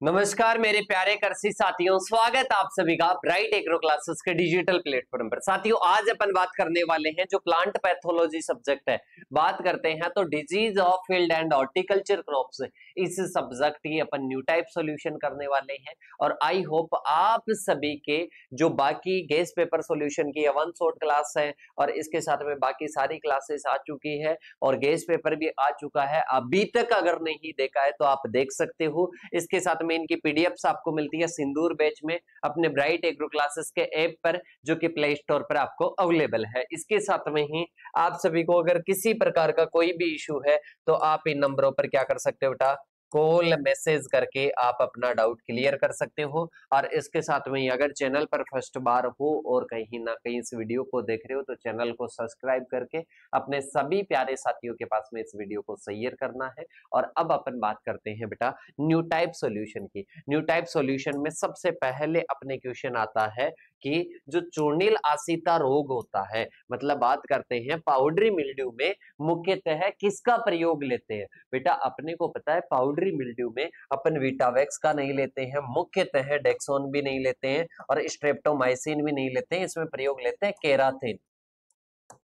नमस्कार मेरे प्यारे कृषि साथियों, स्वागत आप सभी का ब्राइट एग्रो क्लासेस के डिजिटल प्लेटफॉर्म पर। साथियों, आज अपन बात करने वाले हैं जो प्लांट पैथोलॉजी सब्जेक्ट है। बात करते हैं तो disease of field and horticulture crops, इस सब्जेक्ट की अपन न्यू टाइप सॉल्यूशन करने वाले हैं। और आई होप आप सभी के जो बाकी गेस पेपर सॉल्यूशन की 1 शॉट क्लास है और इसके साथ में बाकी सारी क्लासेस आ चुकी है और गेस पेपर भी आ चुका है। अभी तक अगर नहीं देखा है तो आप देख सकते हो। इसके साथ में इनकी पीडीएफ्स आपको मिलती है सिंदूर बैच में अपने ब्राइट एग्रो क्लासेस के ऐप पर, जो कि प्ले स्टोर पर आपको अवेलेबल है। इसके साथ में ही आप सभी को अगर किसी प्रकार का कोई भी इशू है तो आप इन नंबरों पर क्या कर सकते हो बेटा, कॉल मैसेज करके आप अपना डाउट क्लियर कर सकते हो। और इसके साथ में अगर चैनल पर फर्स्ट बार हो और कहीं ना कहीं इस वीडियो को देख रहे हो तो चैनल को सब्सक्राइब करके अपने सभी प्यारे साथियों के पास में इस वीडियो को शेयर करना है। और अब अपन बात करते हैं बेटा न्यू टाइप सॉल्यूशन की। न्यू टाइप सॉल्यूशन में सबसे पहले अपने क्वेश्चन आता है कि जो चूर्णिल आसिता रोग होता है, मतलब बात करते हैं पाउडरी मिल्ड्यू में मुख्यतः किसका प्रयोग लेते हैं। बेटा अपने को पता है पाउडरी मिल्ड्यू में अपन वीटावेक्स का नहीं लेते हैं, मुख्यतः डेक्सोन भी नहीं लेते हैं और स्ट्रेप्टोमाइसिन भी नहीं लेते हैं। इसमें प्रयोग लेते हैं केराथिन।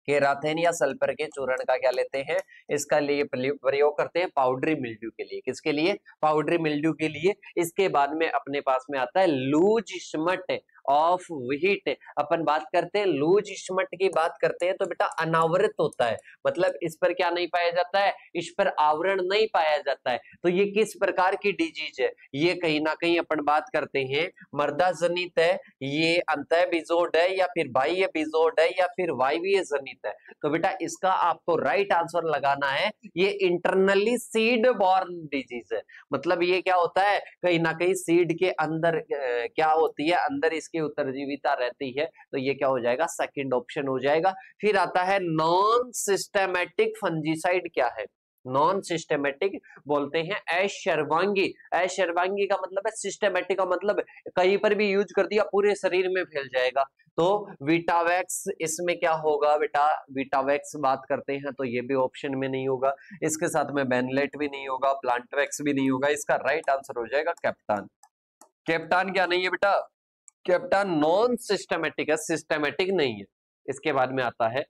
केराथिन या सल्फर के चूर्ण का क्या लेते हैं, इसका लिए प्रयोग करते हैं पाउडरी मिल्ड्यू के लिए। किसके लिए? पाउडरी मिल्ड्यू के लिए। इसके बाद में अपने पास में आता है लूज स्मट ऑफ व्हीट। अपन बात करते हैं लूज स्मट की बात करते हैं तो बेटा अनावृत होता है, मतलब इस पर क्या नहीं पाया जाता है, इस पर आवरण नहीं पाया जाता है। तो ये किस प्रकार की डिजीज है? ये कहीं ना कहीं अपन बात करते हैं मर्दा जनित है, ये अंतः बीजोड है या फिर बाह्य बीजोड है या फिर वायवीय जनित है। तो बेटा इसका आपको राइट आंसर लगाना है, ये इंटरनली सीड बॉर्न डिजीज है। मतलब ये क्या होता है, कहीं ना कहीं सीड के अंदर क्या होती है, अंदर इसकी उत्तरजीविता रहती है। तो ये क्या हो जाएगा, सेकंड ऑप्शन हो जाएगा। फिर आता है नॉन सिस्टेमेटिक फंजीसाइड। क्या है नॉन सिस्टेमेटिक? बोलते हैं अशर्वांगी। अशर्वांगी का मतलब है, सिस्टेमेटिक का मतलब कहीं पर भी यूज कर दिया पूरे शरीर में फैल जाएगा। तो वीटावेक्स इसमें क्या होगा बेटा, वीटावेक्स बात करते हैं तो ये भी ऑप्शन में नहीं होगा। इसके साथ में बेनलेट भी नहीं होगा, प्लांटवेक्स भी नहीं होगा। इसका राइट आंसर हो जाएगा कैप्टान। कैप्टान क्या नहीं है बेटा, कैप्टान नॉन सिस्टेमेटिक है, सिस्टेमेटिक नहीं है। इसके बाद में आता है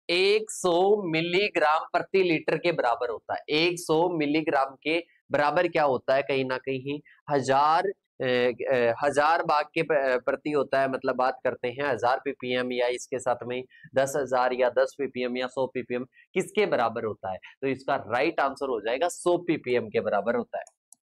100 मिलीग्राम प्रति लीटर के बराबर होता है। 100 मिलीग्राम के बराबर क्या होता है, कहीं ना कहीं हजार भाग के प्रति होता है। मतलब बात करते हैं 1000 पीपीएम या इसके साथ में 10,000 या 10 पीपीएम या 100 पीपीएम किसके बराबर होता है। तो इसका राइट आंसर हो जाएगा 100 पीपीएम के बराबर होता है।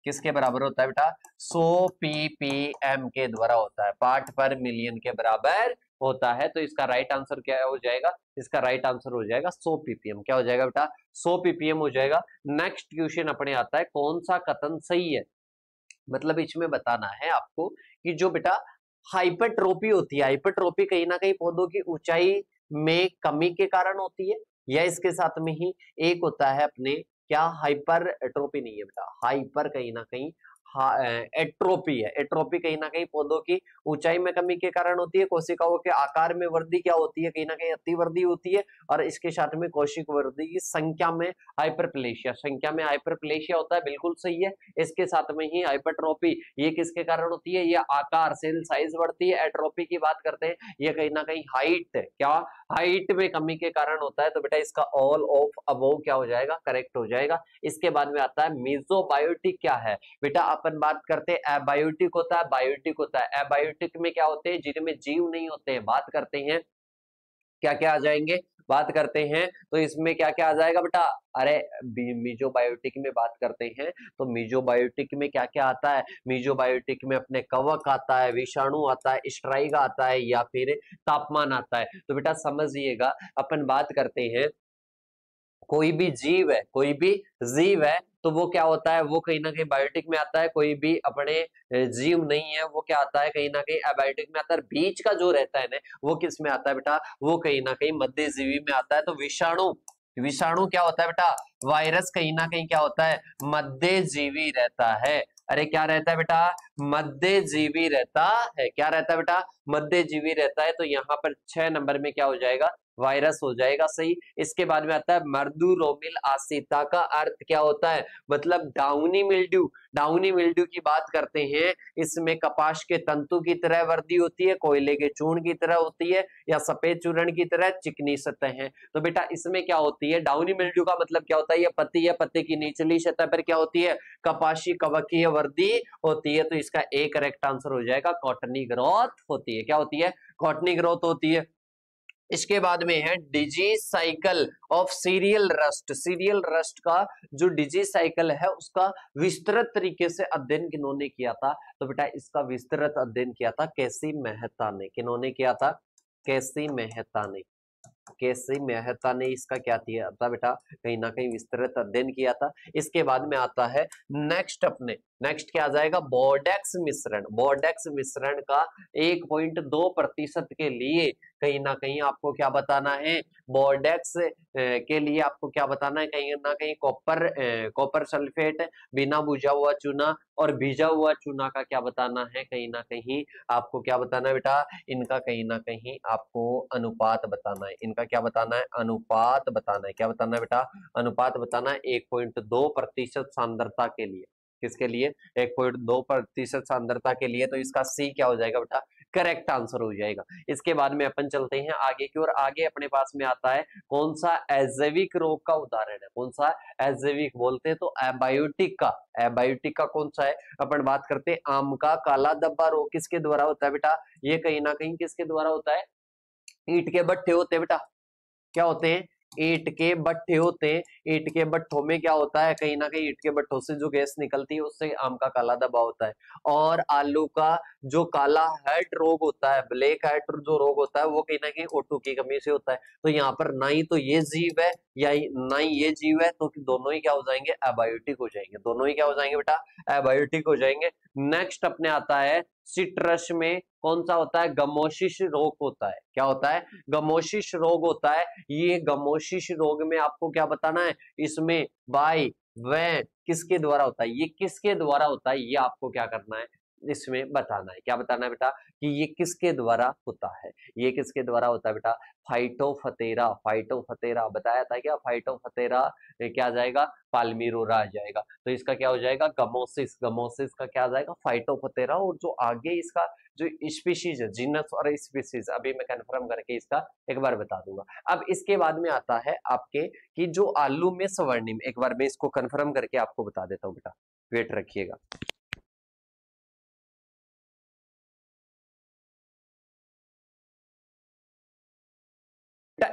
किसके बराबर होता है बेटा, 100 पीपीएम के द्वारा होता है, पार्ट पर मिलियन के बराबर होता है। तो इसका राइट आंसर क्या हो जाएगा, इसका राइट आंसर हो जाएगा 100 पीपीएम। क्या हो जाएगा बेटा, 100 पीपीएम हो जाएगा। नेक्स्ट क्वेश्चन अपने आता है कौन सा कथन सही है। मतलब इसमें बताना है आपको कि जो बेटा हाइपरट्रोपी होती है, हाइपरट्रोपी कहीं ना कहीं पौधों की ऊंचाई में कमी के कारण होती है, या इसके साथ में ही एक होता है अपने क्या, हाइपरट्रोपी नहीं है बेटा, हाइपर कहीं ना कहीं एट्रोपी है। एट्रोपी कहीं ना कहीं पौधों की ऊंचाई में कमी के कारण होती है। कोशिकाओं के आकार में वृद्धि क्या होती है, कहीं ना कहीं अतिवृद्धि होती है। और इसके साथ में कोशिक वृद्धि की संख्या में हाइपरप्लेशिया, संख्या में हाइपरप्लेशिया होता है, बिल्कुल सही है। इसके साथ में ही हाइपरट्रोपी ये किसके कारण होती है, ये आकार सेल साइज बढ़ती है। एट्रोपी की बात करते हैं, ये कहीं ना कहीं हाइट, क्या हाइट में कमी के कारण होता है। तो बेटा इसका ऑल ऑफ अबोव क्या हो जाएगा, करेक्ट हो जाएगा। इसके बाद में आता है मेसोबायोटिक। क्या है बेटा, अपन बात करते हैं एबायोटिक होता है, बायोटिक होता है। एबायोटिक में क्या होते हैं, जिनमें जीव नहीं होते हैं। बात करते हैं क्या क्या आ जाएंगे, बात करते हैं तो इसमें क्या क्या आ जाएगा बेटा, अरे मीजोबायोटिक में बात करते हैं तो मीजोबायोटिक में क्या क्या आता है, मीजोबायोटिक में अपने कवक आता है, विषाणु आता है, स्ट्राइगा आता है या फिर तापमान आता है। तो बेटा समझिएगा, अपन बात करते हैं कोई भी जीव है, कोई भी जीव है तो वो क्या होता है, वो कहीं ना कहीं बायोटिक में आता है। कोई भी अपने जीव नहीं है वो क्या आता है, कहीं ना कहीं एबायोटिक में आता है। बीच का जो रहता है ना वो किस में आता है बेटा, वो कहीं ना कहीं मध्य जीवी में आता है। तो विषाणु, विषाणु क्या होता है बेटा, वायरस कहीं ना कहीं क्या होता है, मध्य जीवी रहता है। अरे क्या रहता है बेटा, मध्यजीवी रहता है। क्या रहता है बेटा? मध्यजीवी रहता है। तो यहाँ पर 6 नंबर में क्या हो जाएगा? वायरस हो जाएगा सही। इसके बाद में आता है मर्दूरोमिल आसिता का अर्थ क्या होता है? मतलब डाउनी मिल्ड्यू। डाउनी मिल्ड्यू की बात करते हैं, इसमें कपास के तंतु की तरह वर्दी होती है, कोयले के चूर्ण की तरह होती है, या सफेद चूर्ण की तरह चिकनी सतह है। तो बेटा इसमें क्या होती है? डाउनी मिल्ड्यू का मतलब क्या होता है? ये पत्ती है, पत्ते की निचली सतह पर क्या होती है? कपासी कवकीय वर्दी होती है। तो इसका एक करेक्ट आंसर हो जाएगा कॉटनी ग्रोथ होती है। क्या होती है? कॉटनी ग्रोथ होती है। इसके बाद में है disease cycle of serial rust. Serial rust का जो डिजीज साइकिल है उसका विस्तृत तरीके से अध्ययन किन्होंने किया था? तो बेटा इसका विस्तृत अध्ययन किया था केसी मेहता ने। किन्होंने किया था? केसी मेहता ने। केसी मेहता ने इसका क्या किया था बेटा? कहीं ना कहीं विस्तृत अध्ययन किया था। इसके बाद में आता है नेक्स्ट क्या आ जाएगा? बोर्डेक्स मिश्रण। बोर्डेक्स मिश्रण का 1.2% के लिए कहीं ना कहीं आपको क्या बताना है? बोर्डेक्स के लिए आपको क्या बताना है? कहीं ना कहीं कॉपर सल्फेट, बिना बुझा हुआ चूना और भिजा हुआ चूना का क्या बताना है? कहीं ना कहीं आपको क्या बताना है बेटा? इनका कहीं ना कहीं आपको अनुपात बताना है। इनका क्या बताना है? अनुपात बताना है। क्या बताना है बेटा? अनुपात बताना है 1.2% सांद्रता के लिए। किसके लिए? 1.2% सांद्रता के लिए। तो इसका सी क्या हो जाएगा बेटा? करेक्ट आंसर हो जाएगा। इसके बाद में अपन चलते हैं आगे की ओर। आगे अपने पास में आता है कौन सा एजैविक रोग का उदाहरण है? कौन सा एजैविक बोलते हैं? तो एबायोटिक का। एबायोटिक का कौन सा है? अपन बात करते हैं आम का काला धब्बा रोग। किसके द्वारा होता है बेटा? ये कहीं ना कहीं किसके द्वारा होता है? ईंट के भट्ठे होते हैं बेटा। क्या होते हैं? ईंट के भट्ठे होते हैं। ईंट के भट्ठों में क्या होता है? कहीं ना कहीं ईंट के भट्ठों से जो गैस निकलती है उससे आम का काला धब्बा होता है। और आलू का जो काला हेड रोग होता है, ब्लैक हेड जो रोग होता है, वो कहीं ना कहीं O2 की कमी से होता है। तो यहाँ पर ना ही तो ये जीव है या ना ही ये जीव है, तो दोनों ही क्या हो जाएंगे? एबायोटिक हो जाएंगे। दोनों ही क्या हो जाएंगे बेटा? एबायोटिक हो जाएंगे। नेक्स्ट अपने आता है सिट्रस में कौन सा होता है? गमोसिस रोग होता है। क्या होता है? गमोसिस रोग होता है। ये गमोसिस रोग में आपको क्या बताना है? इसमें बाय वै किसके द्वारा होता है? ये किसके द्वारा होता है? ये आपको क्या करना है? इसमें बताना है। क्या बताना है बेटा? कि ये किसके द्वारा होता है? ये किसके द्वारा होता है बेटा? फाइटोफथेरा। फाइटोफथेरा बताया था क्या? फाइटोफथेरा क्या आ जाएगा? पाल्मिरोरा आ जाएगा। तो इसका क्या हो जाएगा? गमोसिस। गमोसिस का क्या आ जाएगा? फाइटोफथेरा। और जो आगे इसका जो स्पीशीज है, जीनस और स्पीशीज, अभी मैं कंफर्म करके इसका एक बार बता दूंगा। अब इसके बाद में आता है आपके कि जो आलू में स्वर्णिम, एक बार मैं इसको कंफर्म करके आपको बता देता हूं बेटा, वेट रखिएगा।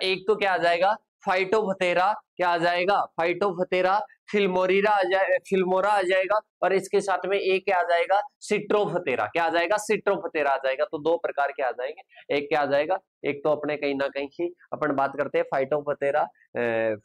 एक तो क्या आ जाएगा? फाइटोफथेरा। क्या आ जाएगा? फाइटोफथेरा। फिल्मोरिरा आ जाए, फिल्मोरा आ जाएगा। और इसके साथ में एक क्या आ जाएगा? सिट्रोफथेरा। क्या आ जाएगा? सिट्रोफथेरा आ जाएगा। तो दो प्रकार के आ जाएंगे। एक क्या आ जाएगा? एक तो अपने कहीं ना कहीं अपन बात करते हैं फाइटोफथेरा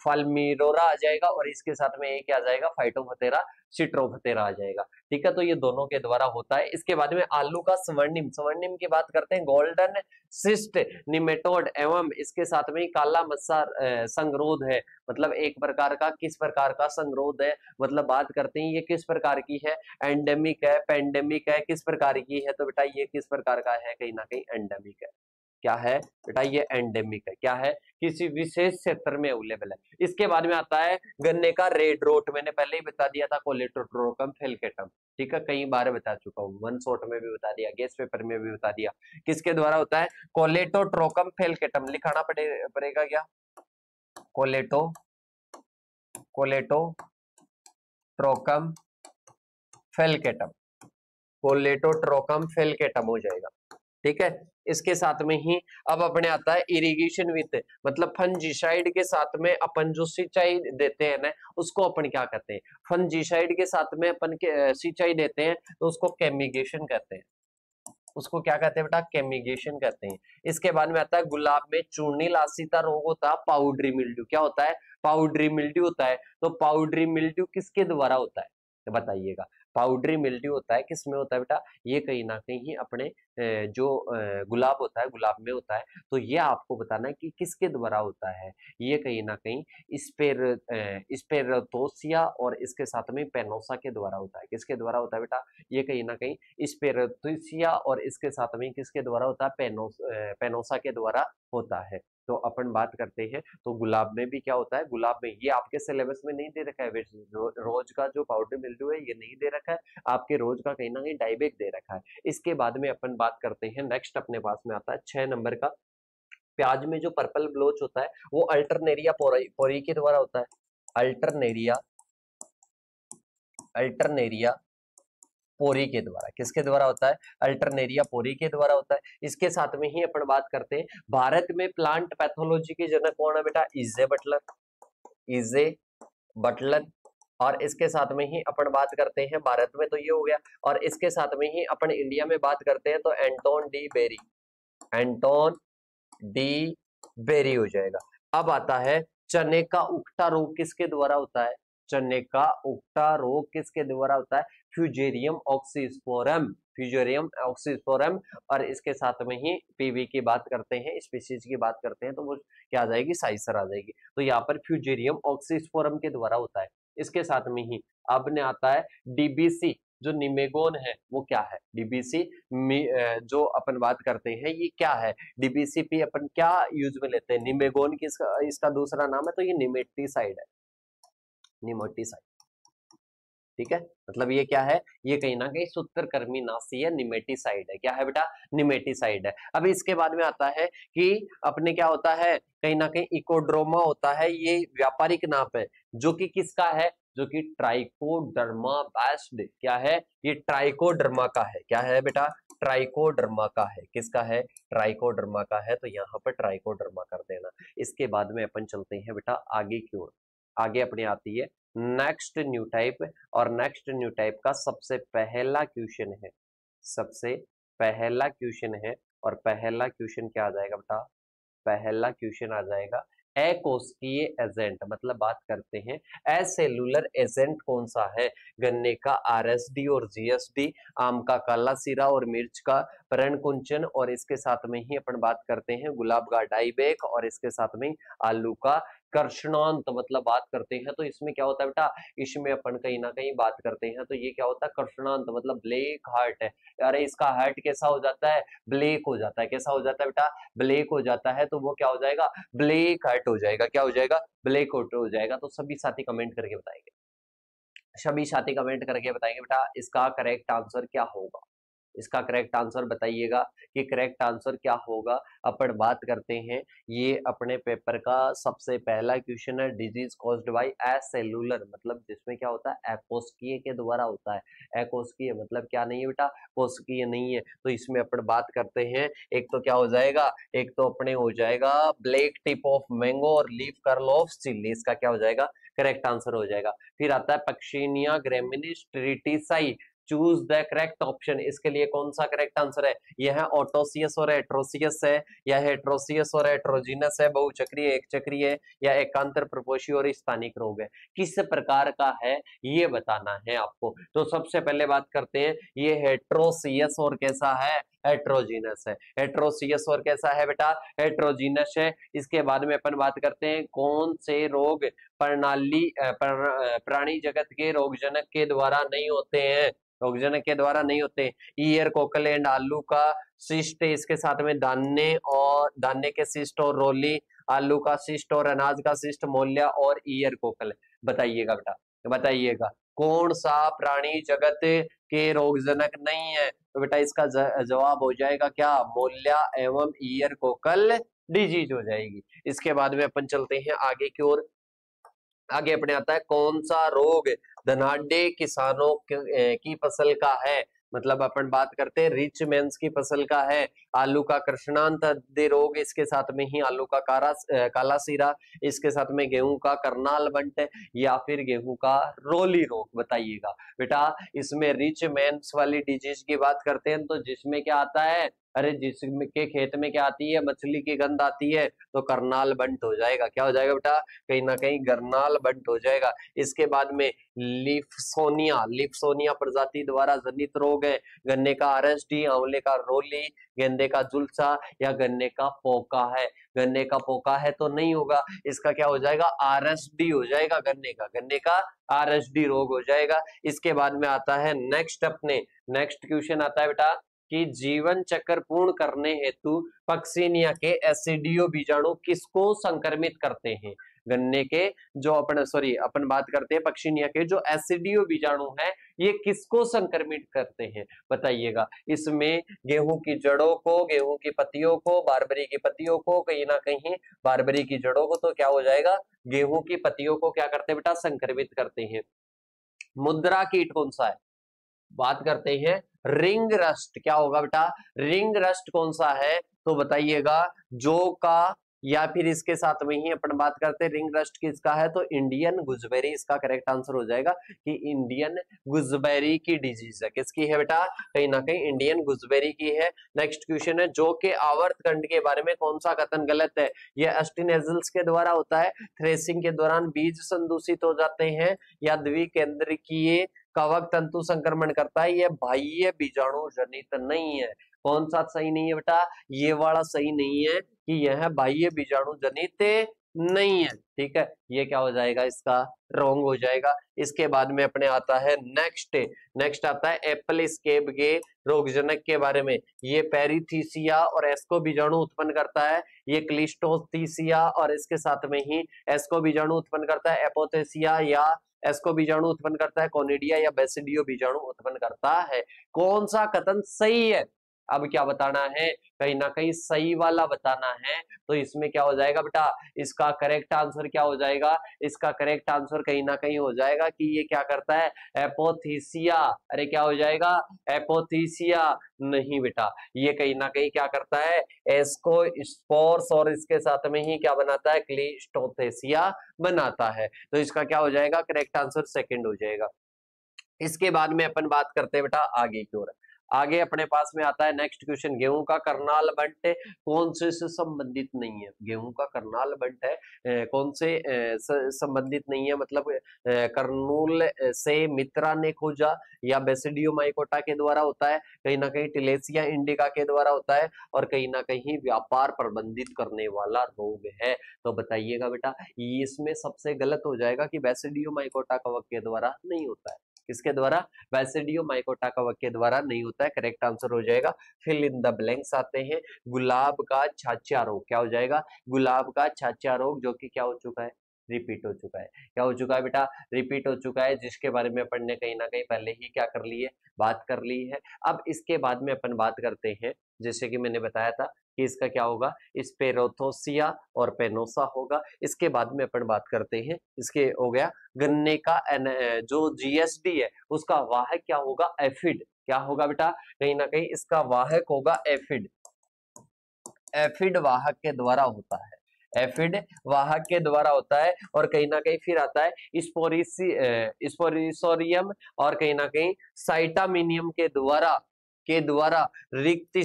फाल्मिरोरा आ जाएगा, और इसके साथ में एक क्या आ जाएगा? फाइटोफथेरा सिट्रोफथेरा आ जाएगा। ठीक है, तो ये दोनों के द्वारा होता है। इसके बाद में आलू का स्वर्णिम। स्वर्णिम की बात करते हैं गोल्डन सिस्ट निमेटोड एवं इसके साथ में काला मस्सा संगरोध है। मतलब एक प्रकार का, किस प्रकार का संगरोध है? मतलब बात करते हैं ये किस प्रकार की है? एंडेमिक है, पेंडेमिक है, किस प्रकार की है? तो बेटा ये किस प्रकार का है? कहीं ना कहीं एंडेमिक है। क्या है बेटा? ये एंडेमिक है। क्या है? किसी विशेष क्षेत्र में अवेलेबल है। इसके बाद में आता है गन्ने का रेड रोट। मैंने पहले ही बता दिया था, कोलेटोट्रोकम फेल्केटम। ठीक है, कई बार बता चुका हूँ, वन शॉट में भी बता दिया, गेस्ट पेपर में भी बता दिया। किसके द्वारा होता है? कोलेटोट्रोकम फेल्केटम। लिखाना पड़ेगा क्या? कोलेटो कोलेटोट्रोकम फेल्केटम। कोलेटोट्रोकम फेल्केटम हो जाएगा। ठीक है, इसके साथ में ही अब अपने आता है इरिगेशन विथ, मतलब फंजीसाइड के साथ में अपन जो सिंचाई देते हैं ना, उसको अपन क्या कहते हैं? फंजीसाइड के साथ में अपन सिंचाई देते हैं तो उसको कैमिगेशन कहते हैं। उसको क्या कहते हैं बेटा? कैमिगेशन कहते हैं। इसके बाद में आता है गुलाब में चूर्णील आसिता रोग होता है, पाउडरी मिल्ड्यू। क्या होता है? पाउडरी मिल्ड्यू होता है। तो पाउडरी मिल्ड्यू किसके द्वारा होता है? तो बताइएगा। पाउडरी मिल्ड्यू होता है किस में होता है बेटा, ये कहीं ना कहीं अपने जो गुलाब होता है, गुलाब में होता है। तो ये आपको बताना है कि किसके द्वारा होता है, ये कहीं ना कहीं स्पेरोथोसिया और इसके साथ में पेनोसा के द्वारा होता है। किसके द्वारा होता है बेटा, ये कहीं ना कहीं स्पेरोथोसिया और इसके साथ में किसके द्वारा होता है, पेनोसा के द्वारा होता है। तो अपन बात करते हैं तो गुलाब में भी क्या होता है, गुलाब में ये आपके सिलेबस में नहीं दे रखा है, रोज का जो पाउडर मिल्ड्यू है ये नहीं दे रखा है आपके, रोज का कहीं ना कहीं डाइबेक दे रखा है। इसके बाद में अपन बात करते हैं, नेक्स्ट अपने पास में आता है 6 नंबर का, प्याज में जो पर्पल ब्लोच होता है वो अल्टरनेरिया पोरी के द्वारा होता है। अल्टरनेरिया पोरी के द्वारा, किसके द्वारा होता है, अल्टरनेरिया पोरी के द्वारा होता है। इसके साथ में ही अपन बात करते हैं भारत में प्लांट पैथोलॉजी के जनक कौन है बेटा, इजे बटलर। और इसके साथ में ही अपन बात करते हैं भारत में, तो ये हो गया। और इसके साथ में ही अपन इंडिया में बात करते हैं तो एंटोन डी बेरी हो जाएगा। अब आता है चने का उकटा रोग किसके द्वारा होता है, चने का उकटा रोग किसके द्वारा होता है, फ्यूजेरियम ऑक्सीस्पोरम। और इसके साथ में ही पीवी की बात करते हैं, स्पीशीज की बात करते हैं तो वो क्या आ जाएगी, साइसर आ जाएगी। तो यहाँ पर फ्यूजेरियम ऑक्सीस्पोरम के द्वारा होता है। इसके साथ में ही अब ने आता है डीबीसी, जो निमेगोन है वो क्या है, डीबीसी जो अपन बात करते हैं ये क्या है, डीबीसीपी अपन क्या यूज में लेते हैं, निमेगोन की इसका दूसरा नाम है, तो ये निमेटीसाइड है, ठीक है। मतलब ये क्या है, ये कहीं ना कहीं सूत्रकृमिनाशी है, निमेटीसाइड है। क्या है बेटा, निमेटीसाइड है। अब इसके बाद में आता है कि अपने क्या होता है, कहीं ना कहीं इकोड्रोमा होता है, ये व्यापारिक नाम है जो कि किसका है, जो कि ट्राइकोडर्मा बैस्ड, क्या है, ये ट्राइकोडर्मा का है। क्या है बेटा, ट्राइकोडर्मा का है। किसका है, ट्राइकोडर्मा का है। तो यहाँ पर ट्राइकोडर्मा कर देना। इसके बाद में अपन चलते हैं बेटा आगे की ओर। आगे अपने आती है नेक्स्ट न्यू टाइप, और नेक्स्ट न्यू टाइप का सबसे पहला क्वेश्चन है, और पहला क्वेश्चन क्या आ जाएगा बेटा, पहला क्वेश्चन आ जाएगा अकोशिकीय एजेंट, मतलब बात करते हैं एसेलुलर एजेंट कौन सा है, गन्ने का आरएसडी और जीएसडी, आम का काला सीरा और मिर्च का पर्णकुंचन, और इसके साथ में ही अपन बात करते हैं गुलाब का डाइबेक, और इसके साथ में आलू का कर्षणांत, मतलब बात करते हैं तो इसमें क्या होता है बेटा, इसमें अपन कहीं ना कहीं बात करते हैं तो ये क्या होता है, कर्षणांत मतलब ब्लैक हार्ट है। अरे इसका हार्ट कैसा हो जाता है, ब्लैक हो जाता है। कैसा हो जाता है बेटा, ब्लैक हो जाता है। तो वो क्या हो जाएगा, ब्लैक हार्ट हो जाएगा। क्या हो जाएगा, ब्लैक हार्ट हो जाएगा। तो सभी साथी कमेंट करके बताएंगे, बेटा इसका करेक्ट आंसर क्या होगा, इसका करेक्ट आंसर बताइएगा कि करेक्ट आंसर क्या होगा। अपन बात करते हैं, ये अपने पेपर का सबसे पहला क्वेश्चन है, डिजीज कॉज्ड बाय एसेलुलर, मतलब जिसमें क्या होता है, अकोशिकीय के द्वारा होता है। अकोशिकीय मतलब क्या नहीं है बेटा, कोशिकीय नहीं है। तो इसमें अपन बात करते हैं, एक तो क्या हो जाएगा, एक तो अपने हो जाएगा ब्लैक टिप ऑफ मैंगो और लीफ कर्ल ऑफ चिल्ली, इसका क्या हो जाएगा, करेक्ट आंसर हो जाएगा। फिर आता है पक्षिनिया ग्रेमिनिस tritici, choose the correct option, इसके लिए कौन सा करेक्ट आंसर है, यह ऑटोसियस और हेट्रोसियस है, या हेट्रोसियस और हेट्रोजीनस है, बहुचक्रीय एक चक्रीय, या एकांतर प्रपोशी और स्थानिक रोग है, किस प्रकार का है ये बताना है आपको। तो सबसे पहले बात करते हैं, ये हेट्रोसियस और कैसा है, हेट्रोजीनस है। हेट्रोसियस और कैसा है बेटा, हेट्रोजीनस है। इसके बाद में अपन बात करते हैं कौन से रोग प्राणी जगत के रोगजनक के द्वारा नहीं होते हैं, रोगजनक के द्वारा नहीं होते। ईयर कोकल एंड आलू का सिस्ट, इसके साथ में दाने के सिस्ट और रोली, आलू का सिस्ट और अनाज का सिस्ट मोलिया और ईयर कोकल। बताइएगा बेटा, बताइएगा कौन सा प्राणी जगत के रोगजनक नहीं है। तो बेटा इसका जवाब हो जाएगा क्या, मोलिया एवं ईयर कोकल डिजीज हो जाएगी। इसके बाद में अपन चलते हैं आगे की ओर। आगे अपने आता है कौन सा रोग धनाढ्य किसानों की फसल का है, मतलब अपन बात करते हैं रिच मेंस की फसल का है। आलू का कृष्णांत रोग, इसके साथ में ही आलू का काला सीरा, इसके साथ में गेहूं का करनाल बंट, या फिर गेहूं का रोली रोग। बताइएगा बेटा, इसमें रिच मेंस वाली डिजीज की बात करते हैं तो जिसमें क्या आता है, अरे जिसके खेत में क्या आती है, मछली की गंध आती है, तो करनाल बंट हो जाएगा। क्या हो जाएगा बेटा, कहीं ना कहीं गरनाल बंट हो जाएगा। इसके बाद में लिफसोनिया, लिफसोनिया प्रजाति द्वारा जनित रोग है। गन्ने का आरएसडी, आंवले का रोली, गेंदे का जुलसा या गन्ने का पोका है। गन्ने का पोका है तो नहीं होगा, इसका क्या हो जाएगा, आरएसडी हो जाएगा। गन्ने का आरएसडी रोग हो जाएगा। इसके बाद में आता है नेक्स्ट, अपने नेक्स्ट क्वेश्चन आता है बेटा कि जीवन चक्र पूर्ण करने हेतु पक्सिनिया के एसिडियो बीजाणु किसको संक्रमित करते हैं। गन्ने के जो अपन बात करते हैं पक्सिनिया के जो एसिडियो बीजाणु है, ये किसको संक्रमित करते हैं बताइएगा। इसमें गेहूं की जड़ों को, गेहूं की पत्तियों को, बारबरी की पत्तियों को, कहीं ना कहीं बारबरी की जड़ों को, तो क्या हो जाएगा, गेहूं की पत्तियों को क्या करते हैं बेटा, संक्रमित करते हैं। मुद्रा कीट कौन सा है, बात करते हैं रिंग रस्ट। क्या होगा बेटा, रिंग रस्ट कौन सा है, तो बताइएगा जो का, या फिर इसके साथ में ही अपन बात करते हैं रिंग रस्ट किसका है, तो इंडियन गुजबेरी इसका करेक्ट आंसर हो जाएगा कि इंडियन गुजबेरी की डिजीज है। किसकी है बेटा, कहीं ना कहीं इंडियन गुजबेरी की है। नेक्स्ट क्वेश्चन है, जो के आवर्त खंड के बारे में कौन सा कथन गलत है। यह एस्टिनेजल्स के द्वारा होता है, थ्रेसिंग के दौरान बीज संदूषित हो जाते हैं, या द्विकेंद्रिकीय कवक तंतु संक्रमण करता है, यह बाह्य बीजाणु जनित नहीं है। कौन सा सही नहीं है बेटा, ये वाला सही नहीं है कि यह बाह्य बीजाणु जनित नहीं है। ठीक है, ये क्या हो जाएगा, इसका रॉन्ग हो जाएगा। इसके बाद में अपने आता है नेक्स्ट आता है एप्पल स्केब के रोगजनक के बारे में। ये पेरिथीसिया और एस्को बीजाणु उत्पन्न करता है। ये क्लिस्टोथीसिया और इसके साथ में ही एस्को बीजाणु उत्पन्न करता है। एपोथेसिया या एस्को बीजाणु उत्पन्न करता है। कोनिडिया या बेसिडियो बीजाणु उत्पन्न करता है। कौन सा कथन सही है, अब क्या बताना है, कहीं ना कहीं सही वाला बताना है। तो इसमें क्या हो जाएगा बेटा, इसका करेक्ट आंसर क्या हो जाएगा, इसका करेक्ट आंसर कहीं ना कहीं हो जाएगा कि ये क्या करता है, एपोथीसिया। अरे क्या हो जाएगा, एपोथीसिया नहीं बेटा, ये कहीं ना कहीं क्या करता है, एस्कोस्पोर्स और इसके साथ में ही क्या बनाता है, क्लिस्टोथेसिया बनाता है। तो इसका क्या हो जाएगा, करेक्ट आंसर सेकंड हो जाएगा। इसके बाद में अपन बात करते हैं बेटा आगे की ओर। आगे अपने पास में आता है नेक्स्ट क्वेश्चन, गेहूं का करनाल बंट कौन से संबंधित नहीं है। गेहूं का करनाल बंट है कौन से संबंधित नहीं है, मतलब कर्नूल से मित्रा ने खोजा, या बेसिडियो माइकोटा के द्वारा होता है, कहीं ना कहीं टिलेसिया इंडिका के द्वारा होता है, और कहीं ना कहीं व्यापार प्रबंधित करने वाला रोग है। तो बताइएगा बेटा, इसमें सबसे गलत हो जाएगा कि बेसिडियो माइकोटा कवक के द्वारा नहीं होता है। किसके द्वारा, बेसिडियो माइकोटा कवक के द्वारा नहीं होता है। करेक्ट आंसर हो जाएगा। फिल इन द ब्लैंक्स आते हैं, गुलाब का छाछा रोग क्या हो जाएगा, गुलाब का छाछा रोग, जो कि क्या हो चुका है, रिपीट हो चुका है। क्या हो चुका है बेटा, रिपीट हो चुका है, जिसके बारे में अपन ने कहीं ना कहीं पहले ही क्या कर ली है, बात कर ली है। अब इसके बाद में अपन बात करते हैं, जैसे कि मैंने बताया था कि इसका क्या होगा, स्पेरोथोसिया और पेनोसा होगा। इसके बाद में अपन बात करते हैं, इसके हो गया गन्ने का जो जीएसडी है उसका वाहक क्या होगा, एफिड। क्या होगा बेटा, कहीं ना कहीं इसका वाहक होगा एफिड। एफिड वाहक के द्वारा होता है, एफिड वाहक के द्वारा होता है। और कहीं ना कहीं फिर आता है स्पोरिसोरियम और कहीं ना कहीं साइटामिनियम के द्वारा रिक्त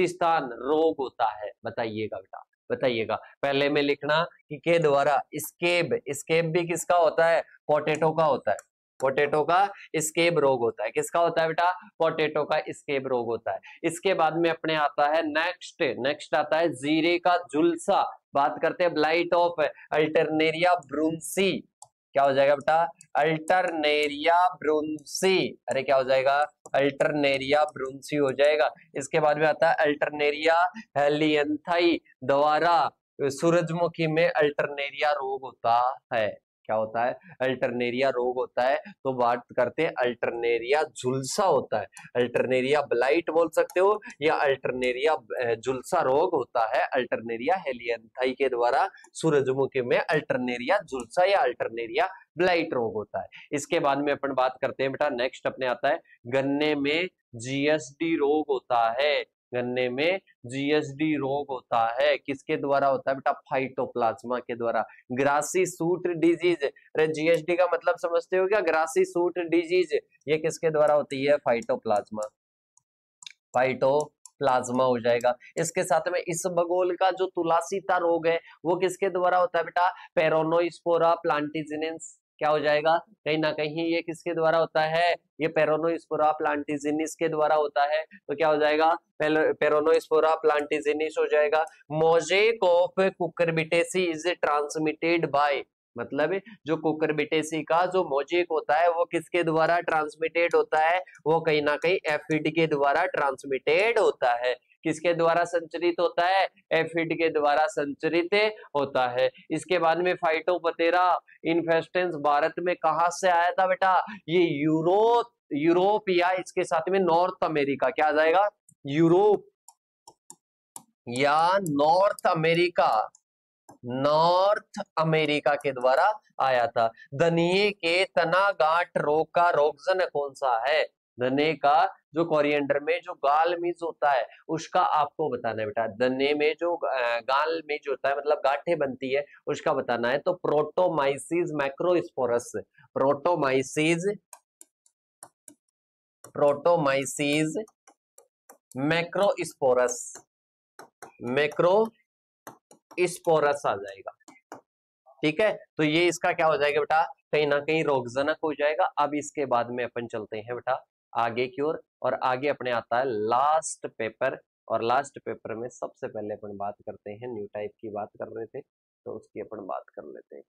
स्थान रोग होता है। बताइएगा बेटा, बताइएगा। पहले में लिखना कि के द्वारा, स्केब भी किसका होता है, पोटैटो का होता है। पोटैटो का स्केब रोग होता है। किसका होता है बेटा, पोटैटो का स्केब रोग होता है। इसके बाद में अपने आता है नेक्स्ट आता है जीरे का झुलसा। बात करते हैं ब्लाइट ऑफ अल्टरनेरिया ब्रूंसी। क्या हो जाएगा बेटा, अल्टरनेरिया ब्रूंसी। अरे क्या हो जाएगा, अल्टरनेरिया ब्रूंसी हो जाएगा। इसके बाद में आता है अल्टरनेरिया हेलियंथाई द्वारा सूरजमुखी में अल्टरनेरिया रोग होता है। क्या होता है, अल्टरनेरिया रोग होता है। तो बात करते हैं अल्टरनेरिया झुलसा होता है। अल्टरनेरिया ब्लाइट बोल सकते हो या अल्टरनेरिया झुलसा रोग होता है अल्टरनेरिया हेलियंथाई के द्वारा सूरजमुखी में अल्टरनेरिया झुलसा या अल्टरनेरिया ब्लाइट रोग होता है। इसके बाद में अपन बात करते हैं बेटा, नेक्स्ट अपने आता है गन्ने में जीएसडी रोग होता है। गन्ने में जीएसडी रोग होता है, किसके द्वारा होता है बेटा, फाइटोप्लाज्मा के द्वारा। ग्रासी सूट डिजीज, अरे जीएसडी का मतलब समझते हो क्या, ग्रासी सूट डिजीज, ये किसके द्वारा होती है, फाइटोप्लाज्मा। फाइटोप्लाज्मा हो जाएगा। इसके साथ में इसबगोल का जो तुलासिता रोग है वो किसके द्वारा होता है बेटा, पेरोनोस्पोरा प्लांटिजिनेंस। क्या हो जाएगा, कहीं ना कहीं ये किसके द्वारा होता है, ये पेरोनोस्पोरा प्लांटिजिनिस के द्वारा होता है। तो क्या हो जाएगा, पेरोनोस्पोरा प्लांटिजिनिस हो जाएगा। Mosaic of Cucurbitaceae is transmitted by, मतलब जो कुकुरबिटेसी का जो मोजेक होता है वो किसके द्वारा ट्रांसमिटेड होता है, वो कहीं ना कहीं एफिड के द्वारा ट्रांसमिटेड होता है। किसके द्वारा संचरित होता है, एफिड के द्वारा संचरित होता है। इसके बाद में फाइटोपतेरा इन्फेस्टेंस भारत में कहां से आया था बेटा, ये यूरोप या इसके साथ में नॉर्थ अमेरिका, क्या आ जाएगा, यूरोप या नॉर्थ अमेरिका के द्वारा आया था। धनिये के तना गांठ रोग का रोगजनक कौन सा है, धनिये का जो कोरिएंडर में जो गाल मिज होता है उसका आपको बताना है बेटा। धनिये में जो गाल मिज होता है मतलब गांठें बनती है उसका बताना है। तो प्रोटोमाइसिस मैक्रोस्पोरस, प्रोटोमाइसिस मैक्रोस्पोरस आ जाएगा। ठीक है, तो ये इसका क्या हो जाएगा बेटा, कहीं ना कहीं रोगजनक हो जाएगा। अब इसके बाद में अपन चलते हैं बेटा आगे की ओर, और आगे अपने आता है लास्ट पेपर, और लास्ट पेपर में सबसे पहले अपन बात करते हैं न्यू टाइप की बात कर रहे थे तो उसकी अपन बात कर लेते हैं।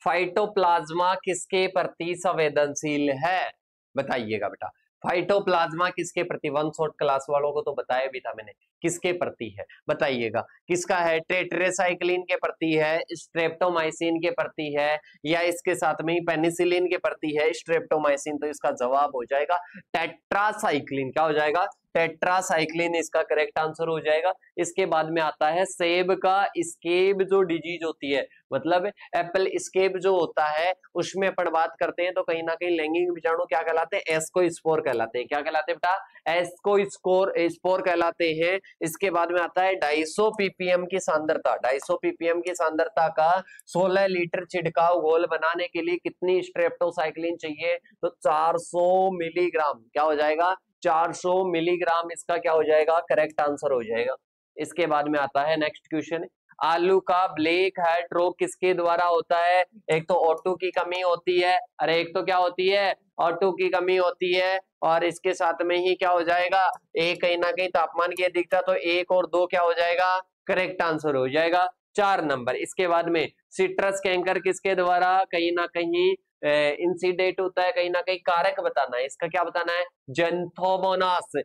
फाइटोप्लाज्मा किसके प्रति संवेदनशील है, बताइएगा बेटा। फाइटोप्लाज्मा किसके प्रति, 1 शॉर्ट क्लास वालों को तो बताया भी था मैंने, किसके प्रति है बताइएगा। किसका है, टेट्रासाइक्लिन के प्रति है, स्ट्रेप्टोमाइसिन के प्रति है, या इसके साथ में ही पेनिसिलिन के प्रति है, स्ट्रेप्टोमाइसिन। तो इसका जवाब हो जाएगा टेट्रासाइक्लिन। क्या हो जाएगा, टेट्रासाइक्लिन इसका करेक्ट आंसर हो जाएगा। इसके बाद में आता है सेब का स्केब जो डिजीज होती है, मतलब एप्पल स्केब जो होता है उसमें अपन बात करते हैं तो कहीं ना कहीं लैंगिक बीजाणु क्या कहलाते हैं, एस्कोस्पोर कहलाते हैं। क्या कहलाते हैं बेटा, एस्कोस्पोर कहलाते हैं। इसके बाद में आता है 250 ppm की सांद्रता, 250 ppm की सांद्रता का 16 लीटर छिड़काव घोल बनाने के लिए कितनी स्ट्रेप्टोसाइक्लिन चाहिए, तो 400 मिलीग्राम। क्या हो जाएगा, 400 मिलीग्राम इसका क्या हो जाएगा, करेक्ट आंसर हो जाएगा। इसके बाद में आता है नेक्स्ट क्वेश्चन, आलू का ब्लैक हेड रोग किसके द्वारा होता है, एक तो O2 की कमी होती है, अरे एक तो क्या होती है, O2 की कमी होती है, और इसके साथ में ही क्या हो जाएगा, एक कहीं ना कहीं तापमान की अधिकता, तो 1 और 2 क्या हो जाएगा, करेक्ट आंसर हो जाएगा 4 नंबर। इसके बाद में सिट्रस कैंकर किसके द्वारा कहीं ना कहीं इंसिडेंट होता है, कहीं ना कहीं कारक बताना है, इसका क्या बताना है, Xanthomonas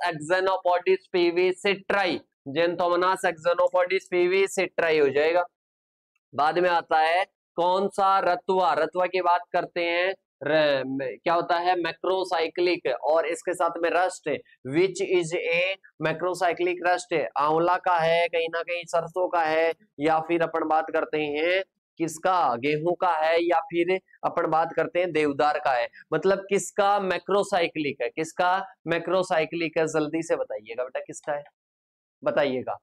एक्जेनोपोडिस PV citri, Xanthomonas एक्जेनोपोडिस PV citri हो जाएगा। बाद में आता है कौन सा रतुआ, रतुआ की बात करते हैं, क्या होता है, मैक्रोसाइक्लिक, और इसके साथ में rust, which is a macrocyclic rust, आंवला का है, कहीं ना कहीं सरसों का है, या फिर अपन बात करते हैं किसका, गेहूं का है, या फिर अपन बात करते हैं देवदार का है। मतलब किसका मैक्रोसाइक्लिक है, किसका मैक्रोसाइक्लिक है, जल्दी से बताइएगा बेटा किसका है, बताइएगा।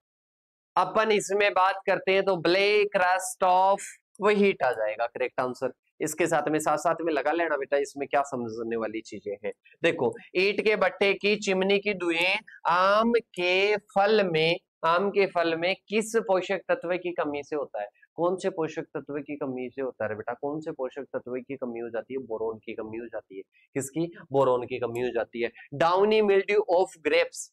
अपन इसमें बात करते हैं तो ब्लैक रस्ट ऑफ व्हीट आ जाएगा करेक्ट आंसर। इसके साथ में साथ साथ में लगा लेना बेटा, इसमें क्या समझने वाली चीजें हैं। देखो, ईंट के भट्टे की चिमनी की धुएं आम के फल में किस पोषक तत्व की कमी से होता है, कौन से पोषक तत्व की कमी से होता है बेटा, कौन से पोषक तत्व की कमी हो जाती है, बोरोन की कमी हो जाती है। किसकी, बोरोन की कमी हो जाती है। डाउनी मिल्ड्यू ऑफ ग्रेप्स,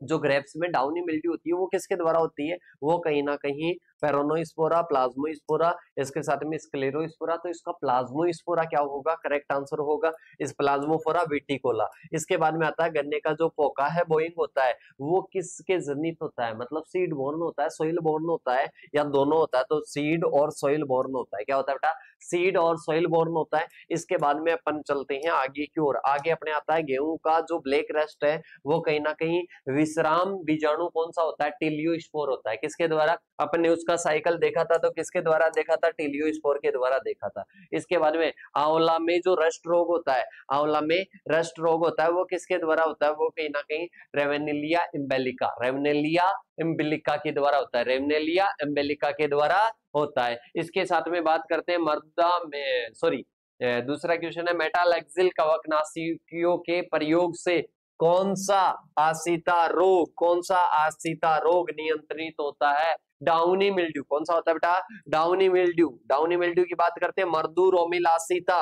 जो ग्रेप्स में डाउनी मिल्ड्यू होती है वो किसके द्वारा होती है, वो कहीं ना कहीं पेरोनोस्पोरा, प्लाज्मोस्पोरा, इसके साथ में स्क्लेरोस्पोरा। तो इसका प्लाज्मोस्पोरा क्या होगा, करेक्ट आंसर होगा इस प्लाज्मोफोरा विटिकोला। इसके बाद में आता है गन्ने का जो पोका है, बोइंग होता है, वो किसके जनित होता है, मतलब सीड बोर्न होता है, सोइल बोर्न होता है, या दोनों होता है। तो सीड और सोइल बोर्न होता है, क्या होता है बेटा, सीड और सोइल बोर्न होता है। इसके बाद में अपन चलते हैं आगे की ओर, आगे अपने आता है गेहूं का जो ब्लैक रस्ट है वो कहीं ना कहीं विश्राम बीजाणु कौन सा होता है, टिलियोस्पोर होता है। किसके द्वारा, अपन ने उसका उसका साइकिल देखा था तो किसके द्वारा देखा था, टिलियोस्पोर के द्वारा देखा था। इसके बाद में आंवला में जो रस्ट रोग होता है, आंवला में रस्ट रोग होता है वो किसके द्वारा होता है, वो कहीं ना कहीं रेवेनेलिया इम्बेलिका, रेवेनेलिया इम्बेलिका के द्वारा होता है, रेवेनेलिया इम्बेलिका के द्वारा होता है। इसके साथ में बात करते हैं मर्दा में, सॉरी दूसरा क्वेश्चन है, मेटालेक्सिल कवकनाशियों के प्रयोग से कौन सा आसिता रोग, कौन सा आसिता रोग नियंत्रित होता है, डाउनी मिल्ड्यू। कौन सा होता है बेटा, डाउनी मिल्ड्यू। डाउनी मिल्ड्यू की बात करते हैं, मर्दूरोमिल आसिता,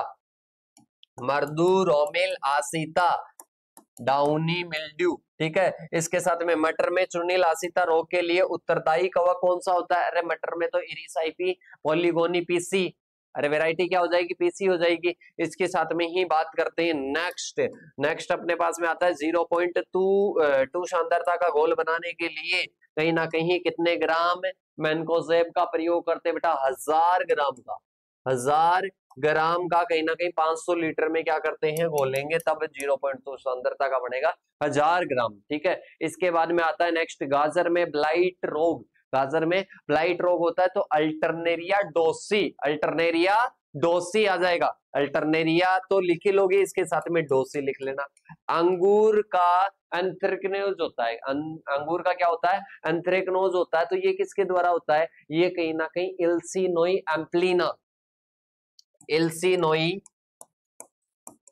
मर्दूरोमिल आसिता, डाउनी मिल्ड्यू, ठीक है। इसके साथ में मटर में चुर्नील आसिता रोग के लिए उत्तरदायी कवक कौन सा होता है, अरे मटर में तो इरिसाइपी पॉलीगोनी पीसी, अरे वैरायटी क्या हो जाएगी, पीसी हो जाएगी। इसके साथ में ही बात करते हैं नेक्स्ट, नेक्स्ट अपने पास में आता है 0.2 शानदारता का घोल बनाने के लिए कहीं ना कहीं कितने ग्राम मैनकोजेब का प्रयोग करते हैं बेटा, 1000 ग्राम का, 1000 ग्राम का कहीं ना कहीं 500 लीटर में क्या करते हैं, घोलेंगे, तब 0.2 सांद्रता का बनेगा 1000 ग्राम, ठीक है। इसके बाद में आता है नेक्स्ट, गाजर में ब्लाइट रोग, गाजर में ब्लाइट रोग होता है तो अल्टरनेरिया डोसी, अल्टरनेरिया डोसी आ जाएगा, अल्टरनेरिया तो लिखी लोगे, इसके साथ में डोसी लिख लेना। अंगूर का एंथ्रेक्नोज होता है, अंगूर का क्या होता है, एंथ्रेक्नोज होता है, तो ये किसके द्वारा होता है, ये कहीं ना कहीं इल्सिनोई एम्प्लीना, एल्सिनोई,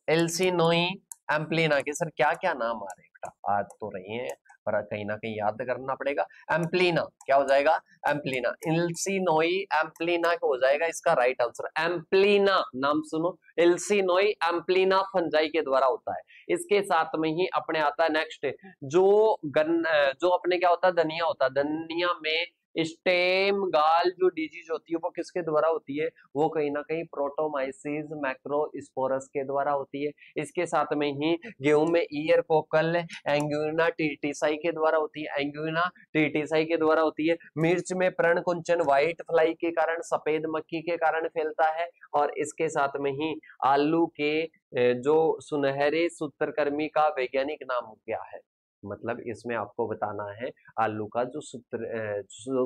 एल्सिनोई एम्प्लीना के सर क्या क्या नाम आ रहे हैं बेटा, आ तो रही हैं पर कहीं ना कहीं याद करना पड़ेगा। एम्प्लीना क्या हो जाएगा, एम्प्लीना, एल्सिनोई एम्प्लीना हो जाएगा इसका राइट आंसर। एम्प्लीना नाम सुनो, एल्सिनोई एम्प्लीना फंजाई के द्वारा होता है। इसके साथ में ही अपने आता है नेक्स्ट, जो अपने क्या होता है, धनिया होता है, धनिया में स्टेम गाल जो डिजीज होती है वो किसके द्वारा होती है, वो कहीं ना कहीं प्रोटोमाइसिस मैक्रोस्पोरस के द्वारा होती है। इसके साथ में ही गेहूं में ईयर कोकल एंगुइना टीटीसाई के द्वारा होती है, एंगुइना टीटीसाई के द्वारा होती है। मिर्च में पर्णकुंचन व्हाइट फ्लाई के कारण, सफेद मक्खी के कारण फैलता है। और इसके साथ में ही आलू के जो सुनहरे सूत्रकृमि का वैज्ञानिक नाम क्या है, मतलब इसमें आपको बताना है आलू का जो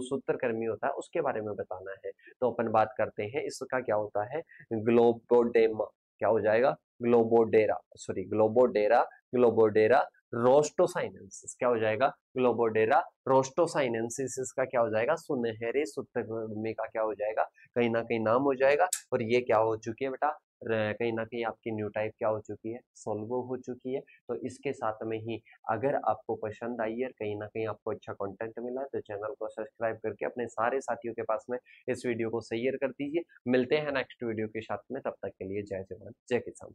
सूत्रकृमि होता है उसके बारे में बताना है। तो अपन बात करते हैं इसका क्या होता है, ग्लोबोडेमा, क्या हो जाएगा, ग्लोबोडेरा, सॉरी ग्लोबोडेरा, ग्लोबोडेरा रोस्टोसाइनेंसिस, क्या हो जाएगा, ग्लोबोडेरा रोस्टोसाइनेंसिस, इसका क्या हो जाएगा, सुनहरे सूत्रकृमि का क्या हो जाएगा, कहीं ना कहीं नाम हो जाएगा। और ये क्या हो चुकी है बेटा, कहीं ना कहीं आपकी न्यू टाइप क्या हो चुकी है, सोल्व हो चुकी है। तो इसके साथ में ही अगर आपको पसंद आई है, कहीं ना कहीं आपको अच्छा कंटेंट मिला है, तो चैनल को सब्सक्राइब करके अपने सारे साथियों के पास में इस वीडियो को शेयर कर दीजिए। मिलते हैं नेक्स्ट वीडियो के साथ में, तब तक के लिए जय जवान जय किसान।